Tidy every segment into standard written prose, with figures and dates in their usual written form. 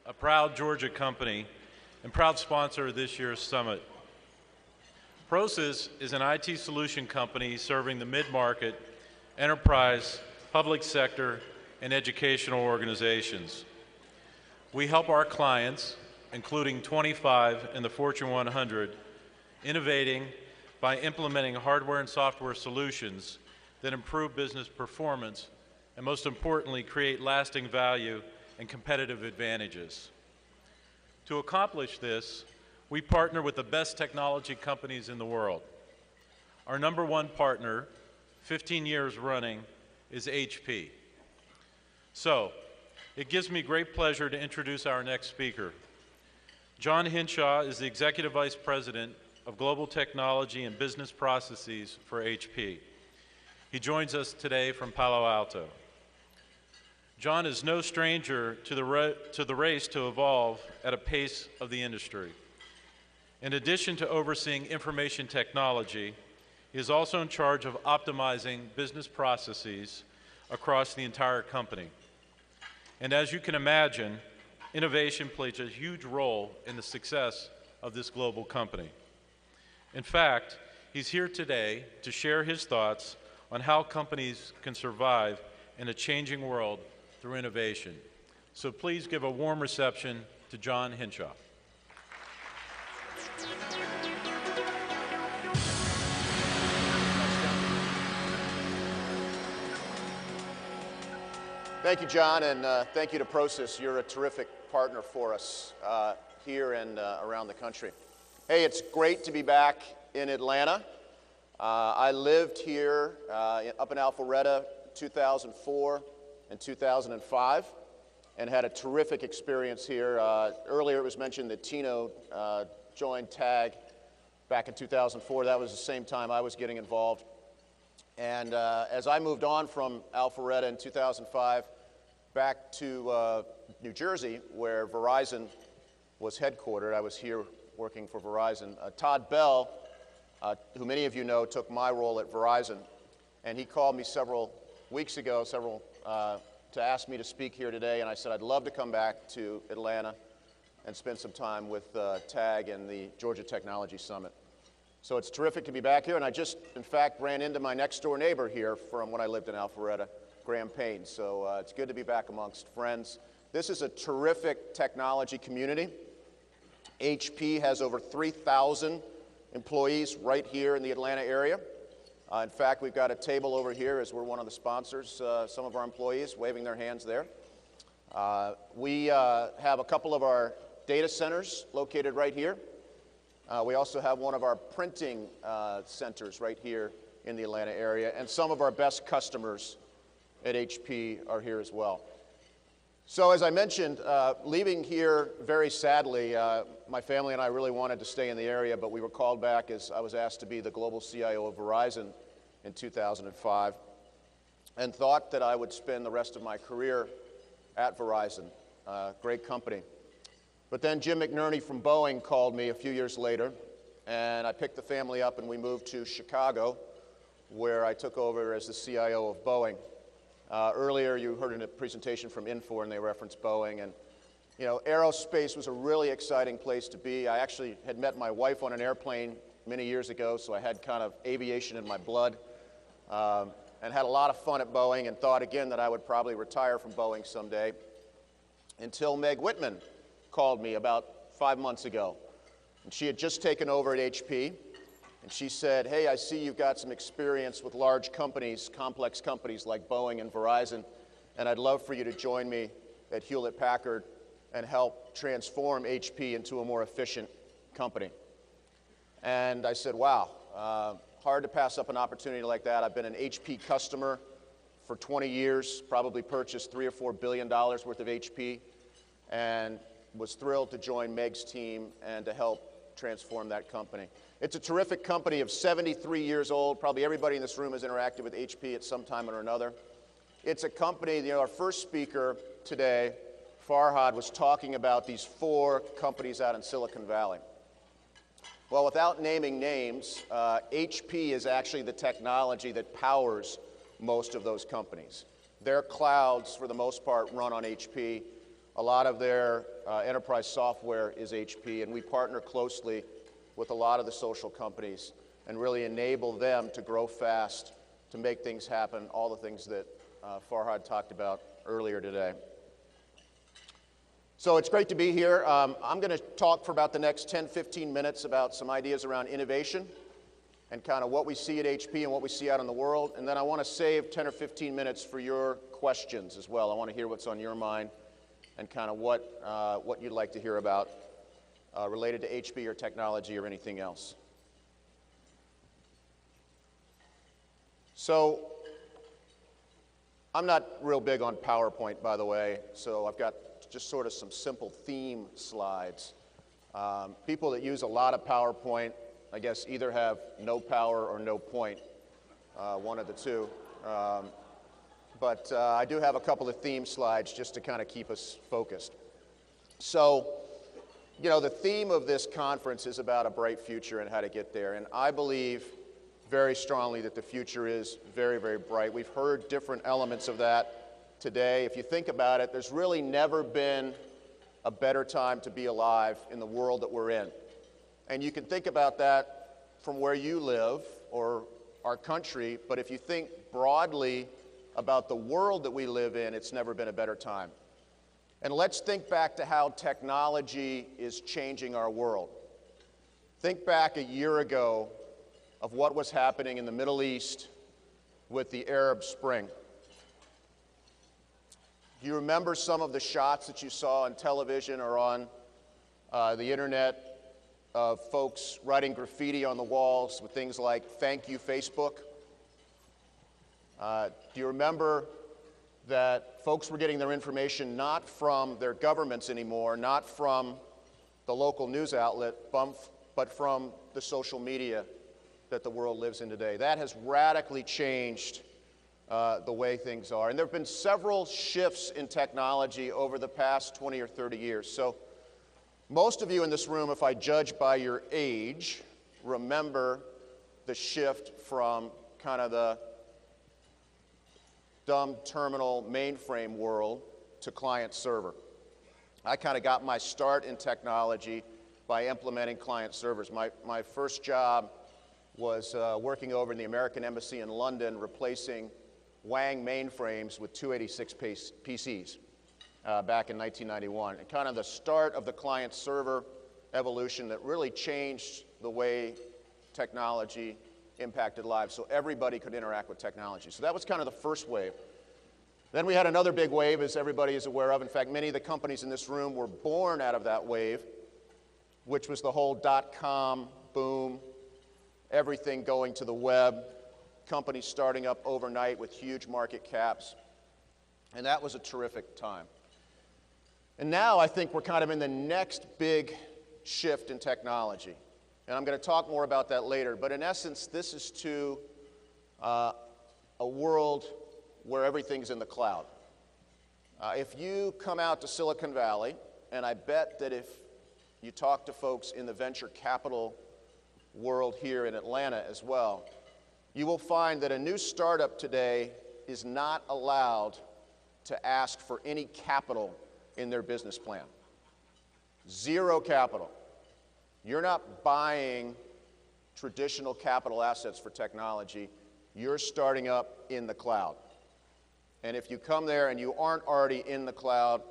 a proud Georgia company and proud sponsor of this year's summit. Prosus is an IT solution company serving the mid-market, enterprise, public sector, and educational organizations. We help our clients, including 25 in the Fortune 100, innovating by implementing hardware and software solutions that improve business performance and, most importantly, create lasting value and competitive advantages. To accomplish this, we partner with the best technology companies in the world. Our number one partner, 15 years running, is HP. So, it gives me great pleasure to introduce our next speaker. John Hinshaw is the Executive Vice President of Global Technology and Business Processes for HP. He joins us today from Palo Alto. John is no stranger to the race to evolve at a pace of the industry. In addition to overseeing information technology, he is also in charge of optimizing business processes across the entire company. And as you can imagine, innovation plays a huge role in the success of this global company. In fact, he's here today to share his thoughts on how companies can survive in a changing world through innovation. So please give a warm reception to John Hinshaw. Thank you, John, and thank you to Prosus. You're a terrific partner for us here and around the country. Hey, it's great to be back in Atlanta. I lived here up in Alpharetta 2004 and 2005 and had a terrific experience here. Earlier it was mentioned that Tino joined TAG back in 2004. That was the same time I was getting involved. And as I moved on from Alpharetta in 2005 back to New Jersey, where Verizon was headquartered, I was here working for Verizon. Todd Bell, who many of you know, took my role at Verizon, and he called me several weeks ago, to ask me to speak here today, and I said I'd love to come back to Atlanta and spend some time with TAG and the Georgia Technology Summit. So it's terrific to be back here, and I just, in fact, ran into my next-door neighbor here from when I lived in Alpharetta, Graham Payne. So it's good to be back amongst friends. This is a terrific technology community. HP has over 3,000 employees right here in the Atlanta area. In fact, we've got a table over here as we're one of the sponsors, some of our employees waving their hands there. We have a couple of our data centers located right here. We also have one of our printing centers right here in the Atlanta area, and some of our best customers at HP are here as well. So as I mentioned, leaving here very sadly, my family and I really wanted to stay in the area, but we were called back as I was asked to be the global CIO of Verizon in 2005, and thought that I would spend the rest of my career at Verizon, great company. But then Jim McNerney from Boeing called me a few years later, and I picked the family up and we moved to Chicago, where I took over as the CIO of Boeing. Earlier you heard in a presentation from Infor and they referenced Boeing, and you know, aerospace was a really exciting place to be. I actually had met my wife on an airplane many years ago, so I had kind of aviation in my blood, and had a lot of fun at Boeing and thought again that I would probably retire from Boeing someday, until Meg Whitman called me about 5 months ago. And she had just taken over at HP, and she said, hey, I see you've got some experience with large companies, complex companies like Boeing and Verizon, and I'd love for you to join me at Hewlett-Packard and help transform HP into a more efficient company. And I said, wow, hard to pass up an opportunity like that. I've been an HP customer for 20 years, probably purchased $3 or $4 billion worth of HP, and was thrilled to join Meg's team and to help transform that company. It's a terrific company of 73 years old. Probably everybody in this room has interacted with HP at some time or another. It's a company, you know, our first speaker today, Farhad, was talking about these 4 companies out in Silicon Valley. Well, without naming names, HP is actually the technology that powers most of those companies. Their clouds, for the most part, run on HP. A lot of their enterprise software is HP, and we partner closely with a lot of the social companies and really enable them to grow fast, to make things happen, all the things that Farhad talked about earlier today. So it's great to be here. I'm going to talk for about the next 10, 15 minutes about some ideas around innovation and kind of what we see at HP and what we see out in the world. And then I want to save 10 or 15 minutes for your questions as well. I want to hear what's on your mind and kind of what you'd like to hear about related to HP or technology or anything else. So I'm not real big on PowerPoint, by the way, so I've got just sort of some simple theme slides. People that use a lot of PowerPoint, I guess, either have no power or no point, one of the two. But I do have a couple of theme slides just to kind of keep us focused. So, you know, the theme of this conference is about a bright future and how to get there. And I believe very strongly that the future is very, very bright. We've heard different elements of that today. If you think about it, there's really never been a better time to be alive in the world that we're in. And you can think about that from where you live or our country, but if you think broadly about the world that we live in, it's never been a better time. And let's think back to how technology is changing our world. Think back a year ago of what was happening in the Middle East with the Arab Spring. Do you remember some of the shots that you saw on television or on the internet of folks writing graffiti on the walls with things like, "Thank you, Facebook"? Do you remember that folks were getting their information not from their governments anymore, not from the local news outlet, but from the social media that the world lives in today? That has radically changed the way things are. And there have been several shifts in technology over the past 20 or 30 years. So most of you in this room, if I judge by your age, remember the shift from kind of the dumb terminal mainframe world to client server. I kind of got my start in technology by implementing client servers. My first job was working over in the American Embassy in London, replacing Wang mainframes with 286 PCs back in 1991. And kind of the start of the client server evolution that really changed the way technology impacted lives, so everybody could interact with technology. So that was kind of the first wave. Then we had another big wave, as everybody is aware of. In fact, many of the companies in this room were born out of that wave, which was the whole dot-com boom, everything going to the web, companies starting up overnight with huge market caps. And that was a terrific time. And now I think we're kind of in the next big shift in technology. And I'm going to talk more about that later. But in essence, this is to a world where everything's in the cloud. If you come out to Silicon Valley, and I bet that if you talk to folks in the venture capital world here in Atlanta as well, you will find that a new startup today is not allowed to ask for any capital in their business plan. Zero capital. You're not buying traditional capital assets for technology. You're starting up in the cloud. And if you come there and you aren't already in the cloud,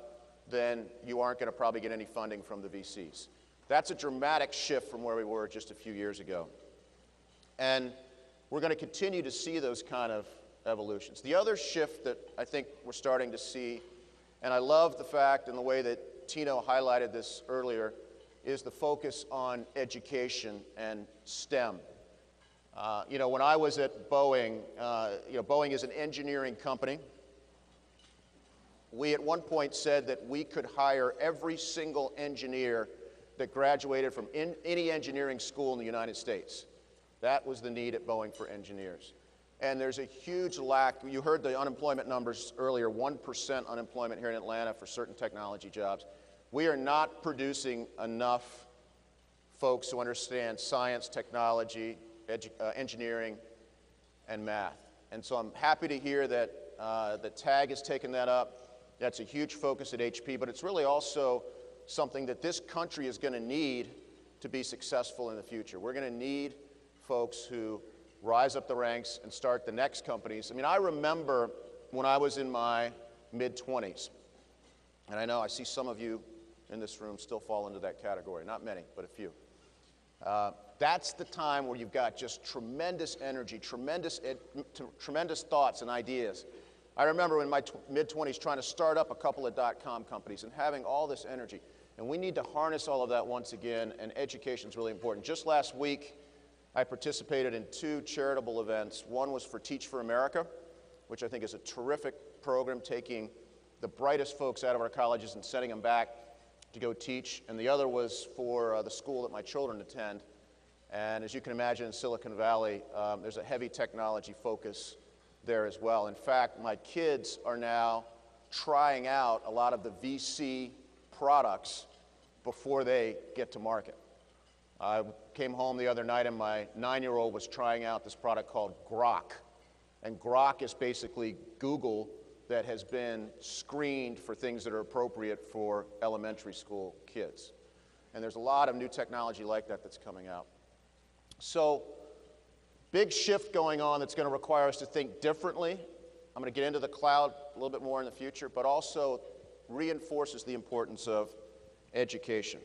then you aren't going to probably get any funding from the VCs. That's a dramatic shift from where we were just a few years ago. And we're going to continue to see those kind of evolutions. The other shift that I think we're starting to see, and I love the fact and the way that Tino highlighted this earlier, is the focus on education and STEM. You know, when I was at Boeing, Boeing is an engineering company. We at one point said that we could hire every single engineer that graduated from any engineering school in the United States. That was the need at Boeing for engineers. And there's a huge lack. You heard the unemployment numbers earlier, 1% unemployment here in Atlanta for certain technology jobs. We are not producing enough folks who understand science, technology, engineering, and math. And so I'm happy to hear that the TAG has taken that up. That's a huge focus at HP, but it's really also something that this country is going to need to be successful in the future. We're going to need folks who rise up the ranks and start the next companies. I mean, I remember when I was in my mid-20s, and I know I see some of you in this room still fall into that category. Not many, but a few. That's the time where you've got just tremendous energy, tremendous thoughts and ideas. I remember in my mid-20s trying to start up a couple of dot-com companies and having all this energy. And we need to harness all of that once again, and education is really important. Just last week, I participated in 2 charitable events. One was for Teach for America, which I think is a terrific program, taking the brightest folks out of our colleges and sending them back to go teach. And the other was for the school that my children attend. And as you can imagine, in Silicon Valley, there's a heavy technology focus there as well. In fact, my kids are now trying out a lot of the VC products before they get to market. I came home the other night and my 9-year-old was trying out this product called Grok. And Grok is basically Google that has been screened for things that are appropriate for elementary school kids. And there's a lot of new technology like that that's coming out. So, big shift going on that's going to require us to think differently. I'm going to get into the cloud a little bit more in the future, but also reinforces the importance of education.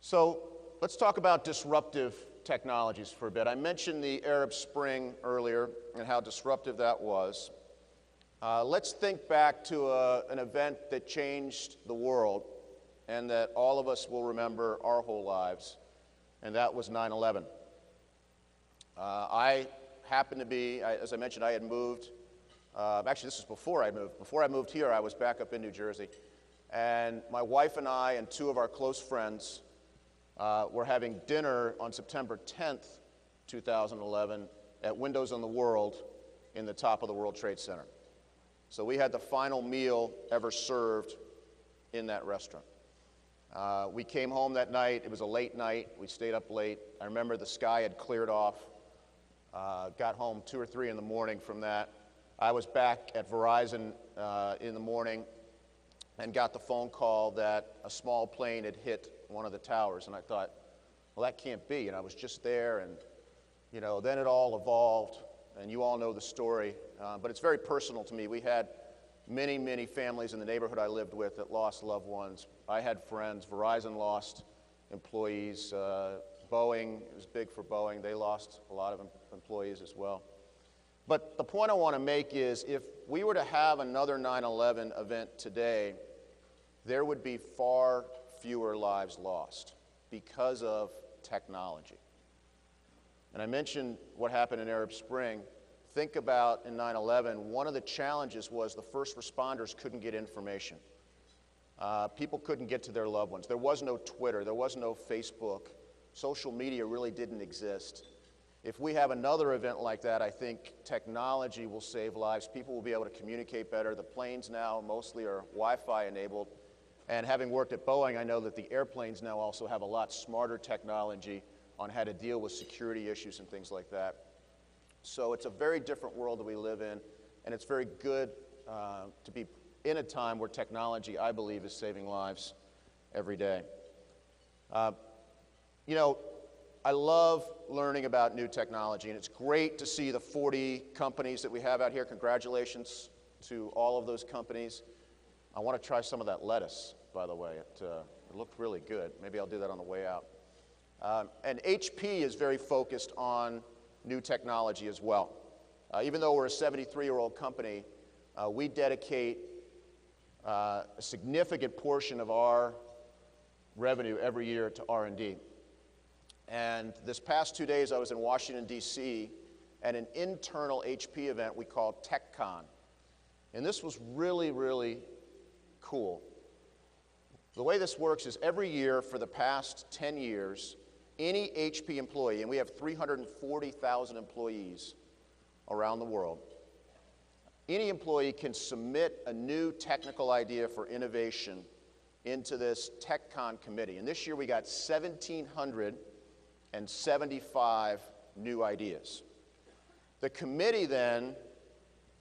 So let's talk about disruptive technologies for a bit. I mentioned the Arab Spring earlier and how disruptive that was. Let's think back to an event that changed the world and that all of us will remember our whole lives, and that was 9/11. I happened to be, as I mentioned, I had moved. Actually, this is before I moved. Before I moved here, I was back up in New Jersey. And my wife and I and 2 of our close friends were having dinner on September 10th, 2011, at Windows on the World in the top of the World Trade Center. So we had the final meal ever served in that restaurant. We came home that night. It was a late night. We stayed up late. I remember the sky had cleared off. Got home 2 or 3 in the morning from that. I was back at Verizon in the morning and got the phone call that a small plane had hit one of the towers. And I thought, well, that can't be. And I was just there. And, you know, then it all evolved. And you all know the story. But it's very personal to me. We had many, many families in the neighborhood I lived with that lost loved ones. I had friends. Verizon lost employees. Boeing, it was big for Boeing. They lost a lot of employees as well. But the point I want to make is if we were to have another 9/11 event today, there would be far fewer lives lost because of technology. And I mentioned what happened in Arab Spring. Think about in 9/11, one of the challenges was the first responders couldn't get information. People couldn't get to their loved ones. There was no Twitter. There was no Facebook. Social media really didn't exist. If we have another event like that, I think technology will save lives. People will be able to communicate better. The planes now mostly are Wi-Fi enabled. And having worked at Boeing, I know that the airplanes now also have a lot smarter technology on how to deal with security issues and things like that. So it's a very different world that we live in, and it's very good to be in a time where technology, I believe, is saving lives every day. You know, I love learning about new technology, and it's great to see the 40 companies that we have out here. Congratulations to all of those companies. I want to try some of that lettuce, by the way. It looked really good. Maybe I'll do that on the way out. And HP is very focused on new technology as well. Even though we're a 73-year-old company, we dedicate a significant portion of our revenue every year to R&D. And this past 2 days, I was in Washington, D.C., at an internal HP event we called TechCon. And this was really, really cool. The way this works is every year for the past 10 years, any HP employee, and we have 340,000 employees around the world, any employee can submit a new technical idea for innovation into this TechCon committee. And this year we got 1,775 new ideas. The committee then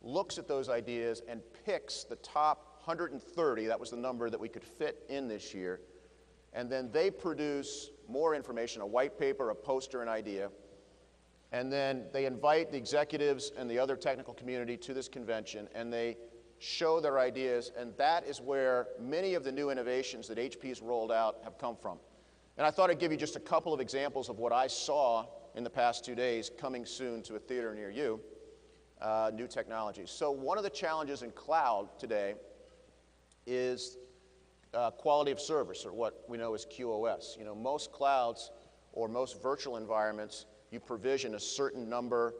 looks at those ideas and picks the top 130, that was the number that we could fit in this year, and then they produce more information, a white paper, a poster, an idea, and then they invite the executives and the other technical community to this convention, and they show their ideas, and that is where many of the new innovations that HP's rolled out have come from. And I thought I'd give you just a couple of examples of what I saw in the past 2 days, coming soon to a theater near you, new technologies. So one of the challenges in cloud today is quality of service, or what we know as QoS. You know, most clouds or most virtual environments, you provision a certain number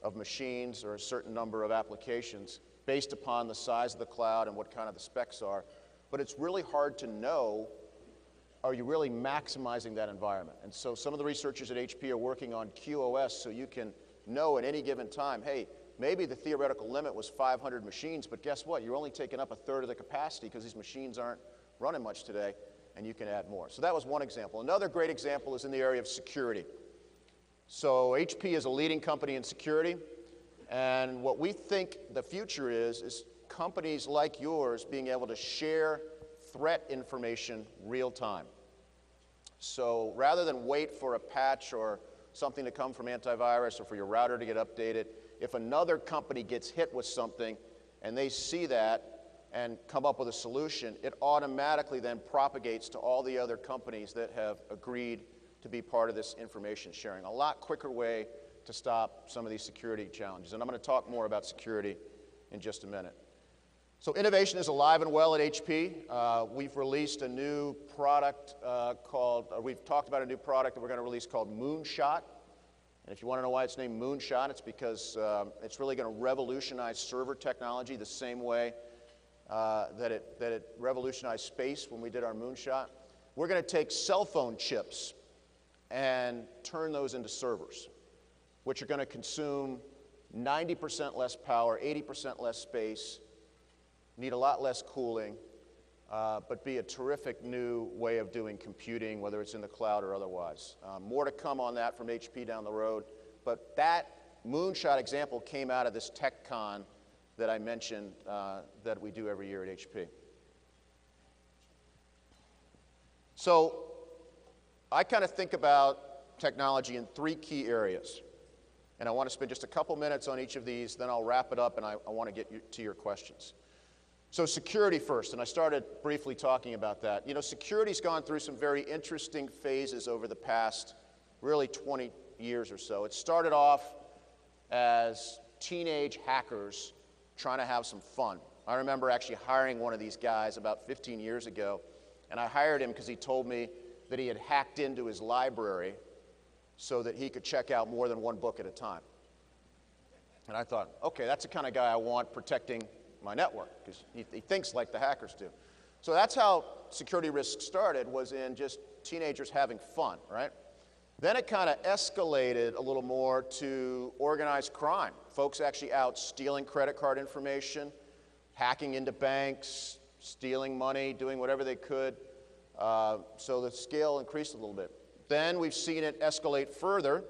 of machines or a certain number of applications based upon the size of the cloud and what kind of the specs are. But it's really hard to know, are you really maximizing that environment? And so some of the researchers at HP are working on QoS so you can know at any given time, hey, maybe the theoretical limit was 500 machines, but guess what? You're only taking up a third of the capacity because these machines aren't running much today, and you can add more. So that was one example. Another great example is in the area of security. So HP is a leading company in security, and what we think the future is companies like yours being able to share threat information real time. So rather than wait for a patch or something to come from antivirus or for your router to get updated, if another company gets hit with something and they see that and come up with a solution, it automatically then propagates to all the other companies that have agreed to be part of this information sharing. A lot quicker way to stop some of these security challenges. And I'm going to talk more about security in just a minute. So innovation is alive and well at HP. We've released a new product we've talked about a new product that we're going to release called Moonshot. And if you want to know why it's named Moonshot, it's because it's really going to revolutionize server technology the same way that it revolutionized space when we did our Moonshot. We're going to take cell phone chips and turn those into servers, which are going to consume 90% less power, 80% less space, need a lot less cooling, but be a terrific new way of doing computing, whether it's in the cloud or otherwise. More to come on that from HP down the road, but that Moonshot example came out of this TechCon that I mentioned that we do every year at HP. So I kind of think about technology in 3 key areas. And I want to spend just a couple minutes on each of these, then I'll wrap it up and I want to get to your questions. So security first, and I started briefly talking about that. You know, security's gone through some very interesting phases over the past really 20 years or so. It started off as teenage hackers trying to have some fun. I remember actually hiring one of these guys about 15 years ago, and I hired him because he told me that he had hacked into his library so that he could check out more than one book at a time. And I thought, okay, that's the kind of guy I want protecting my network, because he thinks like the hackers do. So that's how security risk started, was in just teenagers having fun, right? Then it kind of escalated a little more to organized crime. Folks actually out stealing credit card information, hacking into banks, stealing money, doing whatever they could. So the scale increased a little bit. Then we've seen it escalate further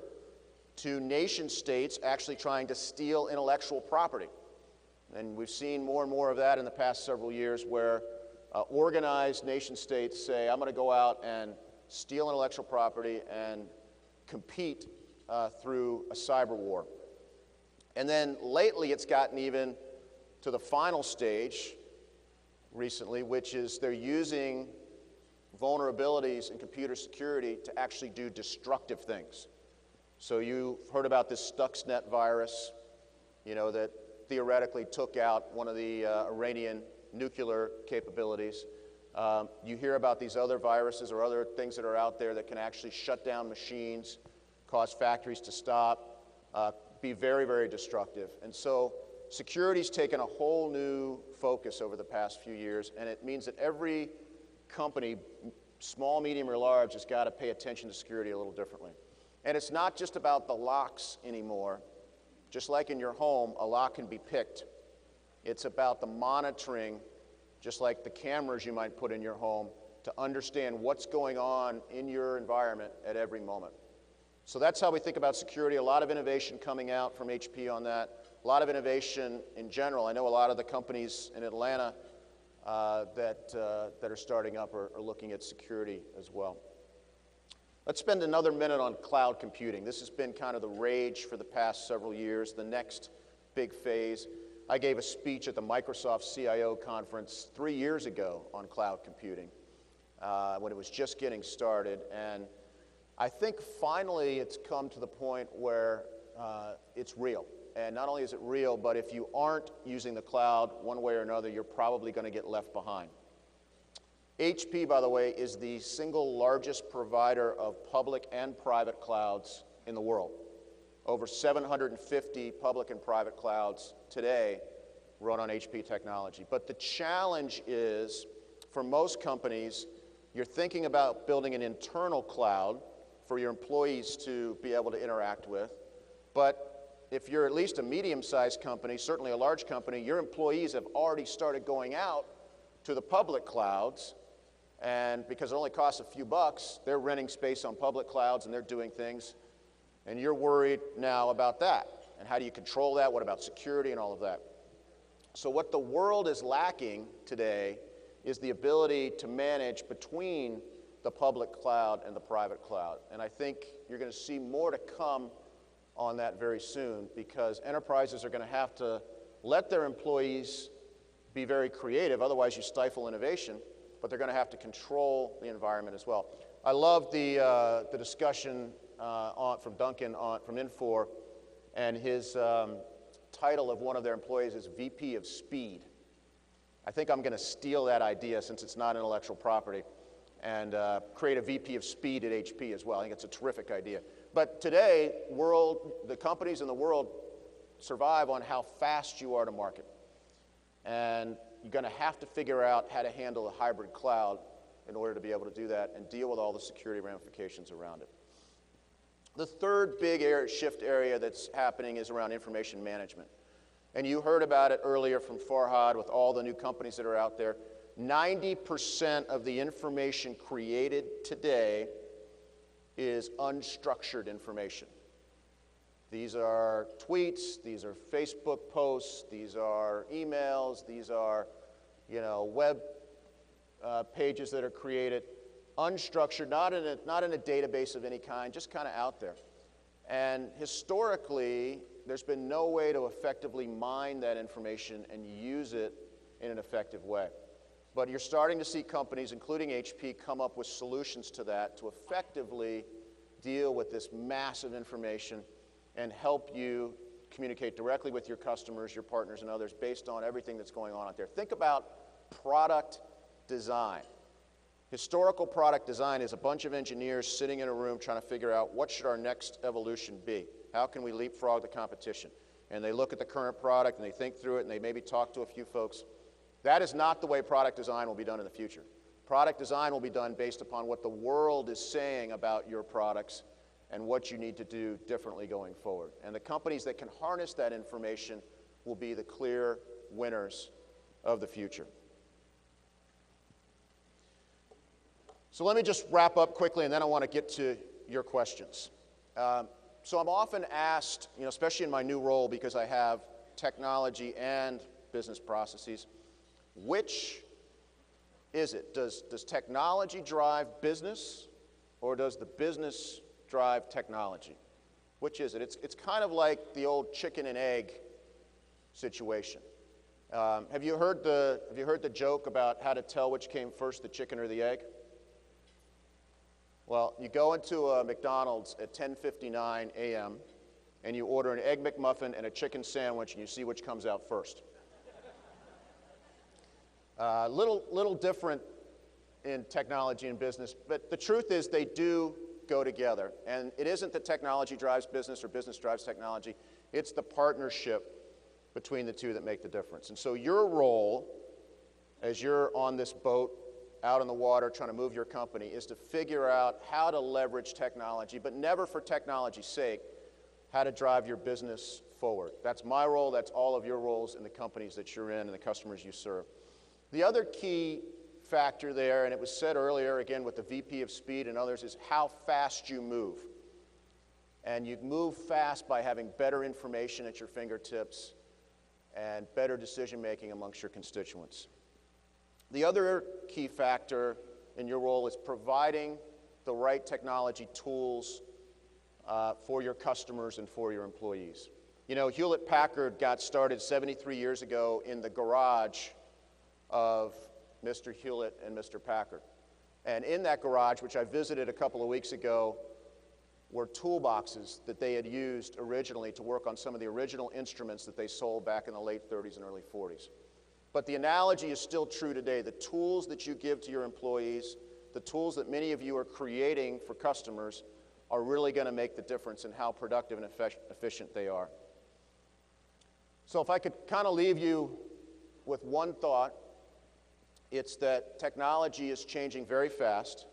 to nation states actually trying to steal intellectual property. And we've seen more and more of that in the past several years, where organized nation states say, I'm going to go out and steal intellectual property and compete through a cyber war. And then lately it's gotten even to the final stage recently, which is they're using vulnerabilities in computer security to actually do destructive things. So you've heard about this Stuxnet virus, you know, that theoretically took out one of the Iranian nuclear capabilities. You hear about these other viruses or other things that are out there that can actually shut down machines, cause factories to stop, be very, very destructive. And so security's taken a whole new focus over the past few years, and it means that every company, small, medium, or large, has got to pay attention to security a little differently. And it's not just about the locks anymore. Just like in your home, a lock can be picked. It's about the monitoring, just like the cameras you might put in your home, to understand what's going on in your environment at every moment. So that's how we think about security. A lot of innovation coming out from HP on that. a lot of innovation in general. I know a lot of the companies in Atlanta that are starting up are looking at security as well. Let's spend another minute on cloud computing. This has been kind of the rage for the past several years, the next big phase. I gave a speech at the Microsoft CIO conference 3 years ago on cloud computing when it was just getting started. And I think finally it's come to the point where it's real. And not only is it real, but if you aren't using the cloud one way or another, you're probably going to get left behind. HP, by the way, is the single largest provider of public and private clouds in the world. Over 750 public and private clouds today run on HP technology. But the challenge is, for most companies, you're thinking about building an internal cloud for your employees to be able to interact with. But if you're at least a medium-sized company, certainly a large company, your employees have already started going out to the public clouds. And because it only costs a few bucks, they're renting space on public clouds and they're doing things. And you're worried now about that. And how do you control that? What about security and all of that? So what the world is lacking today is the ability to manage between the public cloud and the private cloud. And I think you're going to see more to come on that very soon, because enterprises are going to have to let their employees be very creative, otherwise you stifle innovation, but they're going to have to control the environment as well. I love the discussion from Duncan from Infor, and his title of one of their employees is VP of Speed. I think I'm going to steal that idea, since it's not intellectual property, and create a VP of Speed at HP as well. I think it's a terrific idea. But today, the companies in the world survive on how fast you are to market. And you're going to have to figure out how to handle a hybrid cloud in order to be able to do that and deal with all the security ramifications around it. The third big shift area that's happening is around information management. And you heard about it earlier from Farhad with all the new companies that are out there. 90% of the information created today is unstructured information. These are tweets, these are Facebook posts, these are emails, these are, web pages that are created, unstructured, not in a database of any kind, just kind of out there. And historically, there's been no way to effectively mine that information and use it in an effective way. But you're starting to see companies, including HP, come up with solutions to that to effectively deal with this massive information and help you communicate directly with your customers, your partners, and others based on everything that's going on out there. Think about product design. Historical product design is a bunch of engineers sitting in a room trying to figure out what should our next evolution be. How can we leapfrog the competition? And they look at the current product and they think through it and they maybe talk to a few folks. That is not the way product design will be done in the future. Product design will be done based upon what the world is saying about your products and what you need to do differently going forward. And the companies that can harness that information will be the clear winners of the future. So let me just wrap up quickly, and then I want to get to your questions. So I'm often asked, especially in my new role, because I have technology and business processes, which is it? Does technology drive business, or does the business drive technology? Which is it? It's kind of like the old chicken and egg situation. Have you heard the joke about how to tell which came first, the chicken or the egg? Well, you go into a McDonald's at 10:59 a.m. and you order an Egg McMuffin and a chicken sandwich, and you see which comes out first. Little different in technology and business, but the truth is they do go together. And it isn't that technology drives business or business drives technology. It's the partnership between the two that make the difference. And so your role, as you're on this boat out in the water trying to move your company, is to figure out how to leverage technology, but never for technology's sake, how to drive your business forward. That's my role. That's all of your roles in the companies that you're in and the customers you serve. The other key factor there, and it was said earlier, again, with the VP of Speed and others, is how fast you move. And you move fast by having better information at your fingertips and better decision making amongst your constituents. The other key factor in your role is providing the right technology tools for your customers and for your employees. You know, Hewlett-Packard got started 73 years ago in the garage of Mr. Hewlett and Mr. Packard. And in that garage, which I visited a couple of weeks ago, were toolboxes that they had used originally to work on some of the original instruments that they sold back in the late 30s and early 40s. But the analogy is still true today. The tools that you give to your employees, the tools that many of you are creating for customers, are really going to make the difference in how productive and efficient they are. So if I could kind of leave you with one thought, it's that technology is changing very fast.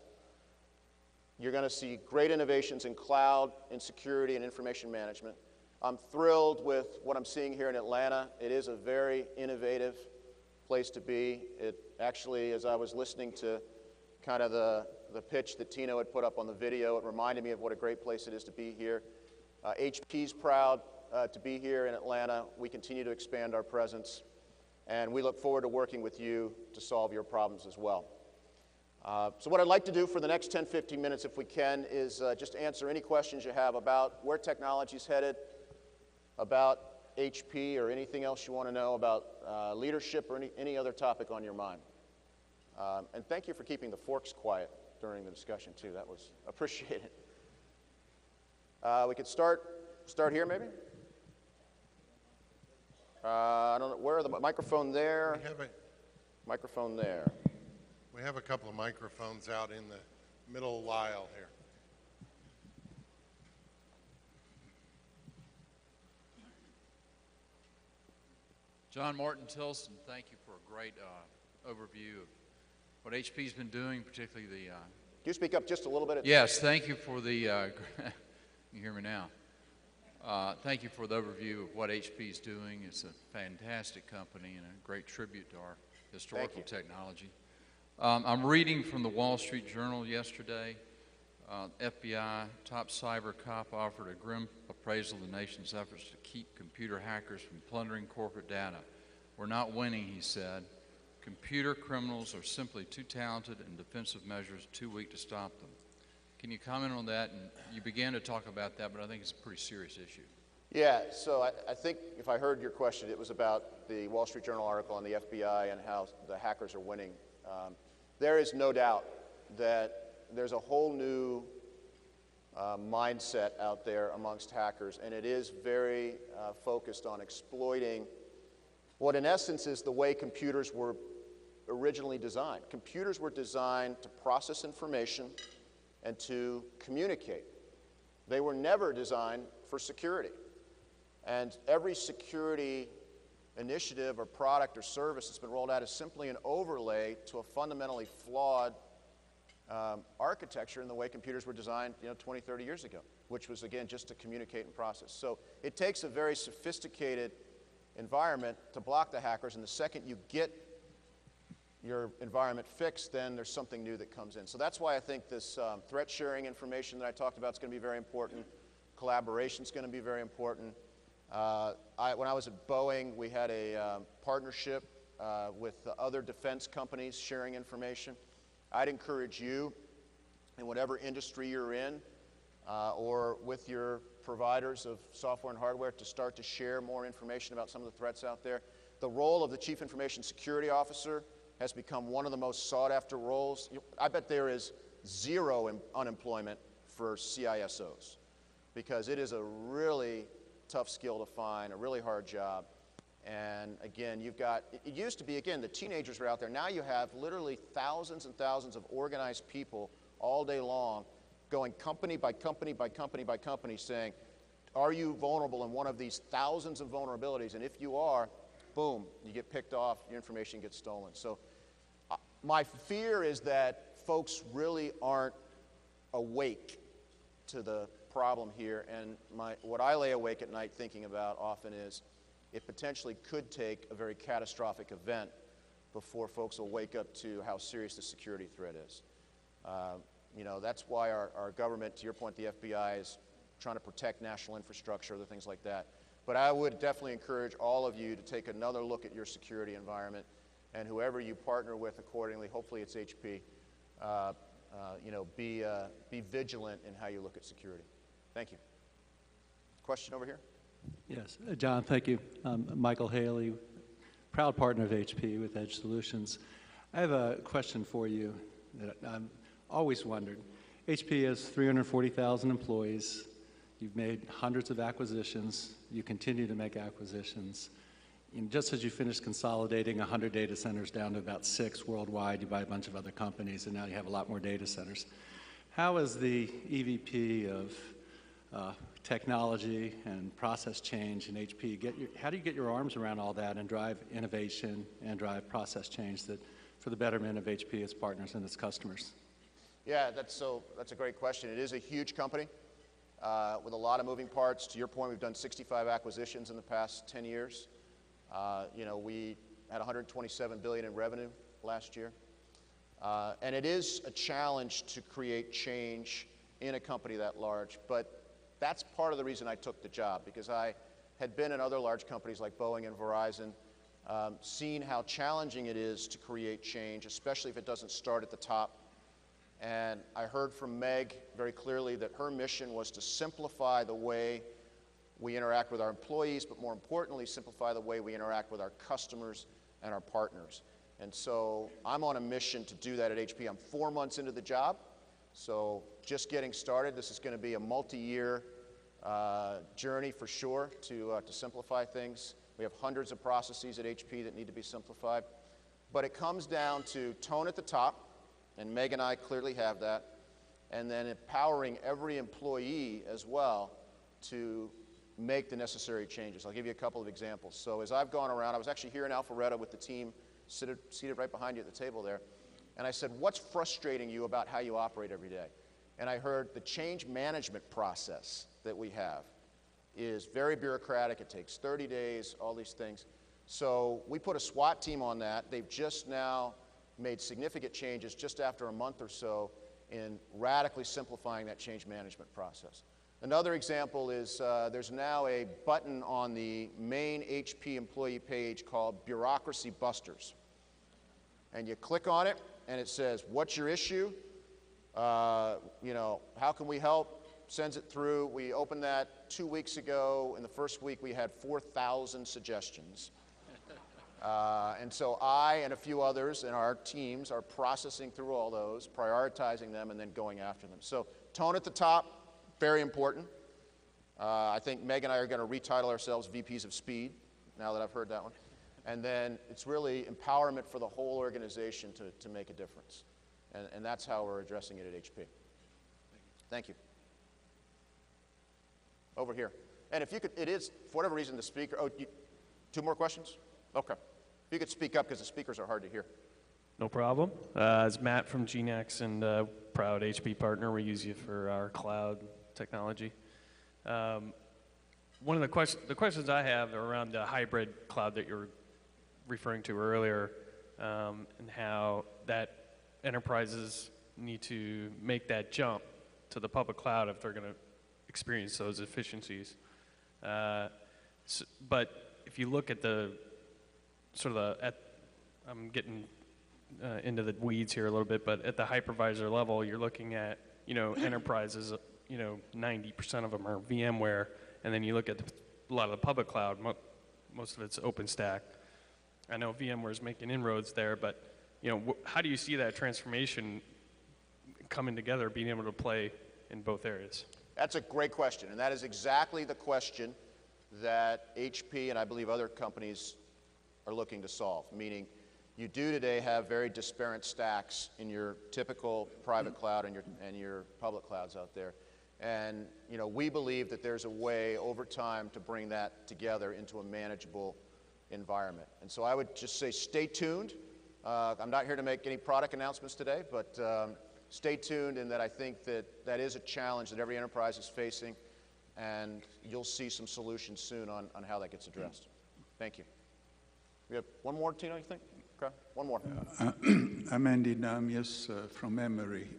You're going to see great innovations in cloud, in security, and information management. I'm thrilled with what I'm seeing here in Atlanta. It is a very innovative place to be. It actually, as I was listening to kind of the pitch that Tino had put up on the video, it reminded me of what a great place it is to be here. HP's proud to be here in Atlanta. We continue to expand our presence, and we look forward to working with you to solve your problems as well. So what I'd like to do for the next 10, 15 minutes, if we can, is just answer any questions you have about where technology is headed, about HP, or anything else you want to know about leadership or any other topic on your mind. And thank you for keeping the forks quiet during the discussion, too. That was appreciated. We could start here, maybe? I don't know. Where are the microphone there? Microphone there. We have a couple of microphones out in the middle aisle here. John Martin Tilson, thank you for a great overview of what HP's been doing, particularly the... Can you speak up just a little bit? Yes, thank you for the... you hear me now? Thank you for the overview of what HP's doing. It's a fantastic company and a great tribute to our historical technology. I'm reading from the Wall Street Journal yesterday. FBI top cyber cop offered a grim appraisal of the nation's efforts to keep computer hackers from plundering corporate data. We're not winning, he said. Computer criminals are simply too talented and defensive measures too weak to stop them. Can you comment on that? And you began to talk about that, but I think it's a pretty serious issue. Yeah, so I think if I heard your question, it was about the Wall Street Journal article on the FBI and how the hackers are winning. There is no doubt that there's a whole new mindset out there amongst hackers, and it is very focused on exploiting what in essence is the way computers were originally designed. Computers were designed to process information and to communicate. They were never designed for security. And every security initiative or product or service that's been rolled out is simply an overlay to a fundamentally flawed architecture in the way computers were designed 20, 30 years ago, which was, again, just to communicate and process. So it takes a very sophisticated environment to block the hackers, and the second you get your environment fixed, then there's something new that comes in. So that's why I think this threat sharing information that I talked about is going to be very important. Collaboration is going to be very important. When I was at Boeing, we had a partnership with other defense companies sharing information. I'd encourage you, in whatever industry you're in, or with your providers of software and hardware, to start to share more information about some of the threats out there. The role of the Chief Information Security Officer has become one of the most sought-after roles. I bet there is zero unemployment for CISOs, because it is a really tough skill to find, a really hard job. And again, you've got, it used to be, again, the teenagers were out there. Now you have literally thousands and thousands of organized people all day long going company by company by company by company saying, are you vulnerable in one of these thousands of vulnerabilities? And if you are, boom, you get picked off, your information gets stolen. So my fear is that folks really aren't awake to the problem here, and what I lay awake at night thinking about often is it potentially could take a very catastrophic event before folks will wake up to how serious the security threat is. That's why our government, to your point, the FBI, is trying to protect national infrastructure, other things like that. But I would definitely encourage all of you to take another look at your security environment, and whoever you partner with accordingly, hopefully it's HP, be vigilant in how you look at security. Thank you. Question over here? Yes, John, thank you. Michael Haley, proud partner of HP with Edge Solutions. I have a question for you that I've always wondered. HP has 340,000 employees. You've made hundreds of acquisitions. You continue to make acquisitions. And just as you finished consolidating 100 data centers down to about 6 worldwide, you buy a bunch of other companies, and now you have a lot more data centers. How is the EVP of technology and process change in HP, how do you get your arms around all that and drive innovation and drive process change that for the betterment of HP, its partners, and its customers? Yeah, that's a great question. It is a huge company with a lot of moving parts. To your point, we've done 65 acquisitions in the past 10 years. We had $127 billion in revenue last year. And it is a challenge to create change in a company that large, but that's part of the reason I took the job, because I had been in other large companies like Boeing and Verizon, seen how challenging it is to create change, especially if it doesn't start at the top. And I heard from Meg very clearly that her mission was to simplify the way we interact with our employees, but more importantly, simplify the way we interact with our customers and our partners. And so I'm on a mission to do that at HP. I'm 4 months into the job, so just getting started. This is going to be a multi-year journey for sure to simplify things. We have hundreds of processes at HP that need to be simplified. But it comes down to tone at the top, and Meg and I clearly have that, and then empowering every employee as well to make the necessary changes. I'll give you a couple of examples. So as I've gone around, I was actually here in Alpharetta with the team seated right behind you at the table there, and I said, what's frustrating you about how you operate every day? And I heard the change management process that we have is very bureaucratic. It takes 30 days, all these things. So we put a SWAT team on that. They've just now made significant changes just after a month or so in radically simplifying that change management process. Another example is there's now a button on the main HP employee page called Bureaucracy Busters. And you click on it, and it says, what's your issue? How can we help? Sends it through. We opened that 2 weeks ago. In the first week, we had 4,000 suggestions. And so I and a few others in our teams are processing through all those, prioritizing them, and then going after them. So tone at the top, very important. I think Meg and I are going to retitle ourselves VPs of Speed, now that I've heard that one. And then it's really empowerment for the whole organization to make a difference. And that's how we're addressing it at HP. Thank you. Over here. And if you could, it is, for whatever reason, the speaker, 2 more questions? Okay. If you could speak up, because the speakers are hard to hear. No problem. It's Matt from GNX and proud HP partner. We use you for our cloud technology. One of the questions I have are around the hybrid cloud that you were referring to earlier, and how that enterprises need to make that jump to the public cloud if they're going to experience those efficiencies. But if you look at the I'm getting into the weeds here a little bit, but at the hypervisor level, you're looking at, enterprises, 90% of them are VMware, and then you look at a lot of the public cloud, most of it's OpenStack. I know VMware is making inroads there, but, how do you see that transformation coming together, being able to play in both areas? That's a great question, and that is exactly the question that HP and I believe other companies are looking to solve, meaning you do today have very disparate stacks in your typical private cloud and your public clouds out there. And we believe that there's a way over time to bring that together into a manageable environment. And so I would just say stay tuned. I'm not here to make any product announcements today, but stay tuned in that I think that is a challenge that every enterprise is facing, and you'll see some solutions soon on how that gets addressed. Thank you. We have one more, Tino, you think? Okay, one more. I'm Andy Damius from Emory.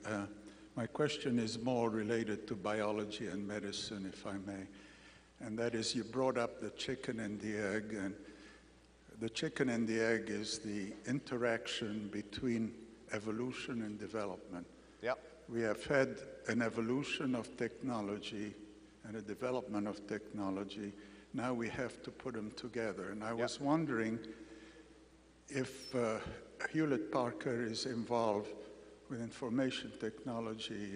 My question is more related to biology and medicine, if I may. And that is, you brought up the chicken and the egg, and the chicken and the egg is the interaction between evolution and development. Yep. We have had an evolution of technology and a development of technology. Now we have to put them together. And I was wondering if Hewlett Packard is involved with information technology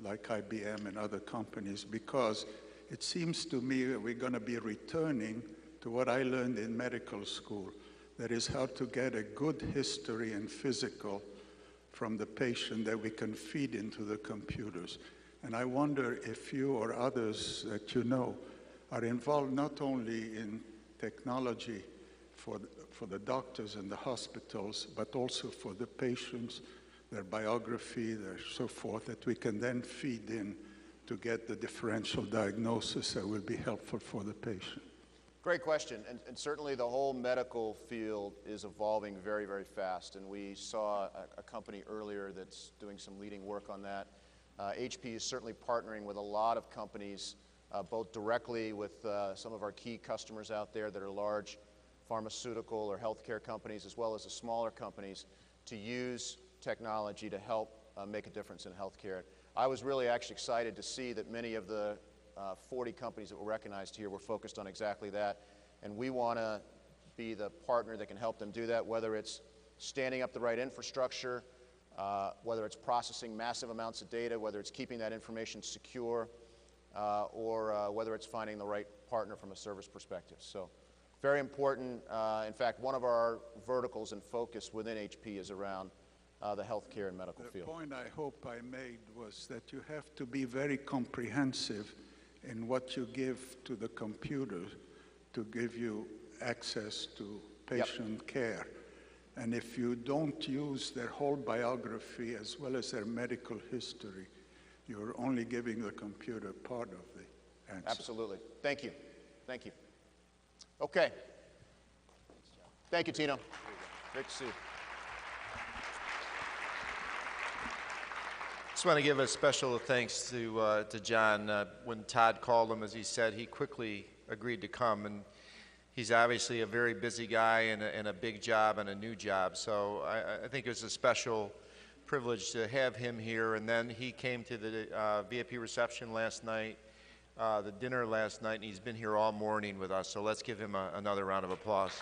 like IBM and other companies, because it seems to me that we're going to be returning to what I learned in medical school. That is how to get a good history and physical from the patient that we can feed into the computers. And I wonder if you or others that you know are involved not only in technology for the doctors and the hospitals, but also for the patients, their biography, their so forth, that we can then feed in to get the differential diagnosis that will be helpful for the patient. Great question, and certainly the whole medical field is evolving very, very fast, and we saw a company earlier that's doing some leading work on that. HP is certainly partnering with a lot of companies, both directly with some of our key customers out there that are large pharmaceutical or healthcare companies, as well as the smaller companies, to use technology to help make a difference in healthcare. I was really actually excited to see that many of the 40 companies that were recognized here were focused on exactly that, and we want to be the partner that can help them do that, whether it's standing up the right infrastructure, whether it's processing massive amounts of data, whether it's keeping that information secure, or whether it's finding the right partner from a service perspective. So very important. In fact, one of our verticals and focus within HP is around the healthcare and medical field. The point I hope I made was that you have to be very comprehensive in what you give to the computer to give you access to patient care. And if you don't use their whole biography as well as their medical history, you're only giving the computer part of the answer. Absolutely. Thank you. Thank you. Okay. Thank you, Tino. Great to see you. Just want to give a special thanks to John. When Todd called him, as he said, he quickly agreed to come, and he's obviously a very busy guy and a big job and a new job. So I think it was a special privilege to have him here. And then he came to the VIP reception last night, the dinner last night, and he's been here all morning with us. So let's give him another round of applause.